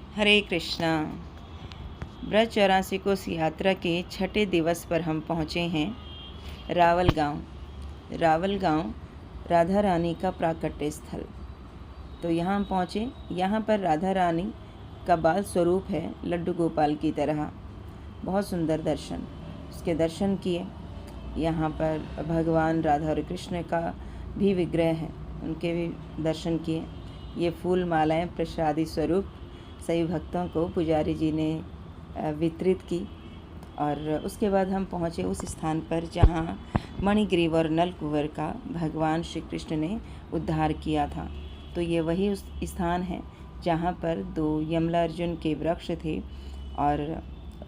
हरे कृष्णा। ब्रज 84 कोस यात्रा के छठे दिवस पर हम पहुँचे हैं रावल गांव। रावल गांव राधा रानी का प्राकट्य स्थल। तो यहाँ हम पहुँचे। यहाँ पर राधा रानी का बाल स्वरूप है लड्डू गोपाल की तरह। बहुत सुंदर दर्शन, उसके दर्शन किए। यहाँ पर भगवान राधा और कृष्ण का भी विग्रह है, उनके भी दर्शन किए। ये फूल मालाएं प्रसादी स्वरूप सभी भक्तों को पुजारी जी ने वितरित की। और उसके बाद हम पहुँचे उस स्थान पर जहाँ मणिग्रीव और नलकुवर का भगवान श्री कृष्ण ने उद्धार किया था। तो ये वही उस स्थान है जहाँ पर 2 यमलार्जुन के वृक्ष थे और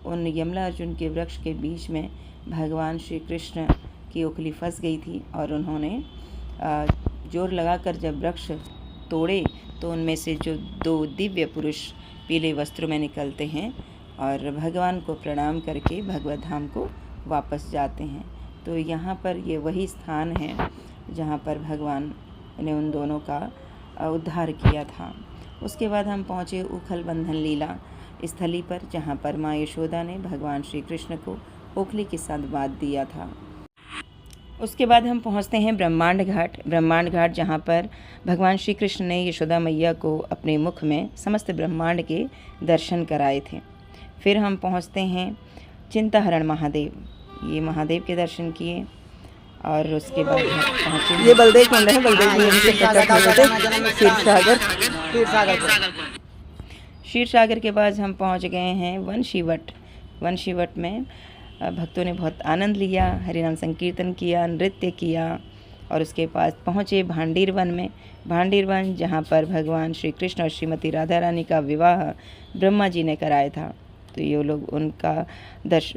उन यमलार्जुन के वृक्ष के बीच में भगवान श्री कृष्ण की उंगली फंस गई थी और उन्होंने जोर लगाकर जब वृक्ष तोड़े तो उनमें से जो 2 दिव्य पुरुष पीले वस्त्रों में निकलते हैं और भगवान को प्रणाम करके भगवत धाम को वापस जाते हैं। तो यहाँ पर ये वही स्थान है जहाँ पर भगवान ने उन दोनों का उद्धार किया था। उसके बाद हम पहुँचे उखल बंधन लीला स्थली पर, जहाँ पर माँ यशोदा ने भगवान श्री कृष्ण को ओखली के साथ बांध दिया था। उसके बाद हम पहुंचते हैं ब्रह्मांड घाट। ब्रह्मांड घाट जहां पर भगवान श्री कृष्ण ने यशोदा मैया को अपने मुख में समस्त ब्रह्मांड के दर्शन कराए थे। फिर हम पहुंचते हैं चिंताहरण महादेव। ये महादेव के दर्शन किए और उसके बाद पहुँचे ये बलदेव कुंड है। क्षीर सागर के बाद हम पहुँच गए हैं वंशीवट। वंशीवट में भक्तों ने बहुत आनंद लिया, हरिनाम संकीर्तन किया, नृत्य किया और उसके पास पहुँचे भांडीर वन में। भांडीर वन जहाँ पर भगवान श्री कृष्ण और श्रीमती राधा रानी का विवाह ब्रह्मा जी ने कराया था। तो ये लोग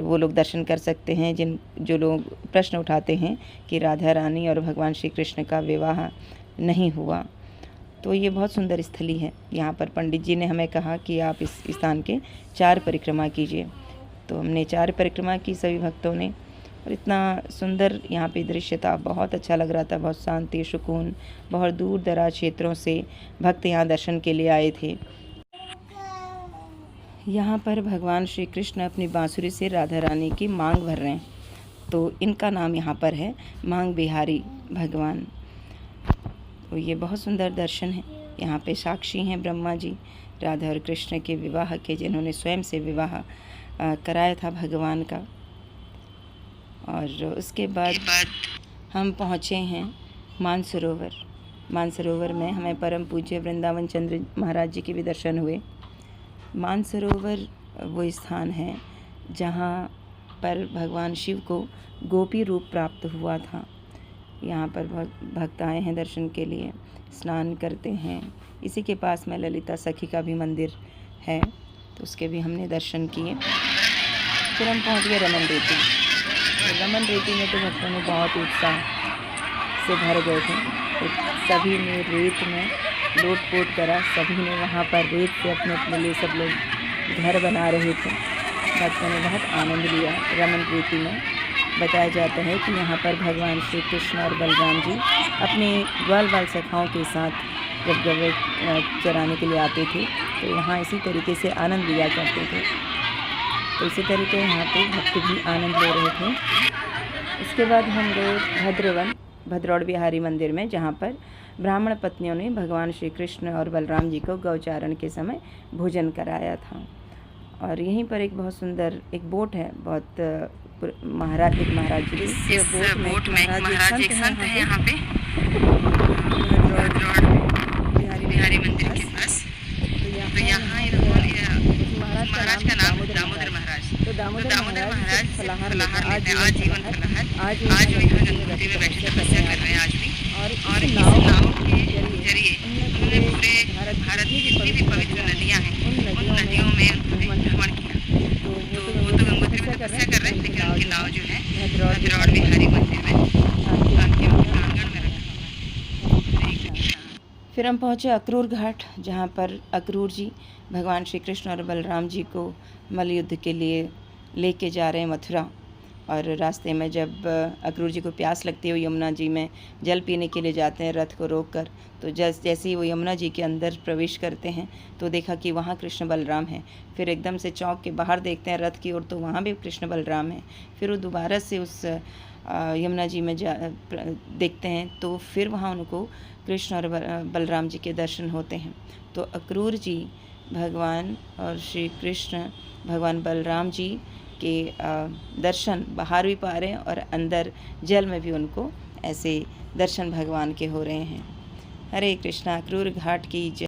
वो लोग दर्शन कर सकते हैं जो लोग प्रश्न उठाते हैं कि राधा रानी और भगवान श्री कृष्ण का विवाह नहीं हुआ। तो ये बहुत सुंदर स्थली है। यहाँ पर पंडित जी ने हमें कहा कि आप इस स्थान के 4 परिक्रमा कीजिए। तो हमने 4 परिक्रमा की सभी भक्तों ने, और इतना सुंदर यहाँ पे दृश्य था, बहुत अच्छा लग रहा था, बहुत शांति सुकून। बहुत दूर दराज क्षेत्रों से भक्त यहाँ दर्शन के लिए आए थे। यहाँ पर भगवान श्री कृष्ण अपनी बांसुरी से राधा रानी की मांग भर रहे हैं, तो इनका नाम यहाँ पर है मांग बिहारी भगवान। तो ये बहुत सुंदर दर्शन है। यहाँ पे साक्षी हैं ब्रह्मा जी राधा और कृष्ण के विवाह के, जिन्होंने स्वयं से विवाह कराया था भगवान का। और उसके बाद हम पहुँचे हैं मानसरोवर। मानसरोवर में हमें परम पूज्य वृंदावन चंद्र महाराज जी के भी दर्शन हुए। मानसरोवर वो स्थान है जहाँ पर भगवान शिव को गोपी रूप प्राप्त हुआ था। यहाँ पर बहुत भक्त आए हैं दर्शन के लिए, स्नान करते हैं। इसी के पास में ललिता सखी का भी मंदिर है, तो उसके भी हमने दर्शन किए। फिर हम पहुँच गए रमन रेती। रमन रेती में तो भक्तों ने बहुत उत्साह से भर गए थे। तो सभी ने रेत में लोट-पोट करा। सभी ने वहाँ पर रेत से अपने अपने लिए सब लोग घर बना रहे थे। भक्तों ने बहुत आनंद लिया। रमन रेती में बताया जाता है कि यहाँ पर भगवान श्री कृष्ण और बलराम जी अपने ग्वाल बाल सखाओं के साथ जब गवे चराने के लिए आते थे, तो यहाँ इसी तरीके से आनंद लिया करते थे। तो इसी तरीके यहाँ पे भक्त भी आनंद ले रहे थे। इसके बाद हम गए भद्रवन, भद्रौड़ बिहारी मंदिर में, जहाँ पर ब्राह्मण पत्नियों ने भगवान श्री कृष्ण और बलराम जी को गौचारण के समय भोजन कराया था। और यहीं पर एक बहुत सुंदर एक बोट है, बहुत महाराज जी इस बोट में महाराज एक संत है यहाँ पे बिहारी मंदिर के पास। तो यहाँ महाराज का नाम दामोदर महाराज। तो दामोदर महाराज फलाहार लेते हैं, आजीवन फलाहार। आज वो यहाँ गंगोत्री में बैठे तपस्या कर रहे हैं आज भी। और इस नाव के जरिए उन्होंने पूरे भारत की जितनी भी पवित्र नदियाँ हैं उन नदियों में भ्रमण किया। तो वो तो गंगोत्री में तपस्या कर रहे हैं, लेकिन उनकी नाव जो है भद्रौड़ बिहारी मंदिर में उनके प्रांगण में रखा हुआ है। फिर हम पहुँचे अक्रूर घाट, जहाँ पर अक्रूर जी भगवान श्री कृष्ण और बलराम जी को मल्ल युद्ध के लिए लेके जा रहे हैं मथुरा। और रास्ते में जब अक्रूर जी को प्यास लगती है, वो यमुना जी में जल पीने के लिए जाते हैं रथ को रोककर। तो जैसे ही वो यमुना जी के अंदर प्रवेश करते हैं तो देखा कि वहाँ कृष्ण बलराम हैं। फिर एकदम से चौंक के बाहर देखते हैं रथ की ओर, तो वहाँ भी कृष्ण बलराम हैं। फिर वो दोबारा से उस यमुना जी में देखते हैं तो फिर वहाँ उनको कृष्ण और बलराम जी के दर्शन होते हैं। तो अक्रूर जी भगवान और श्री कृष्ण भगवान बलराम जी के दर्शन बाहर भी पा रहे हैं और अंदर जल में भी उनको ऐसे दर्शन भगवान के हो रहे हैं। हरे कृष्णा। अक्रूर घाट की जय।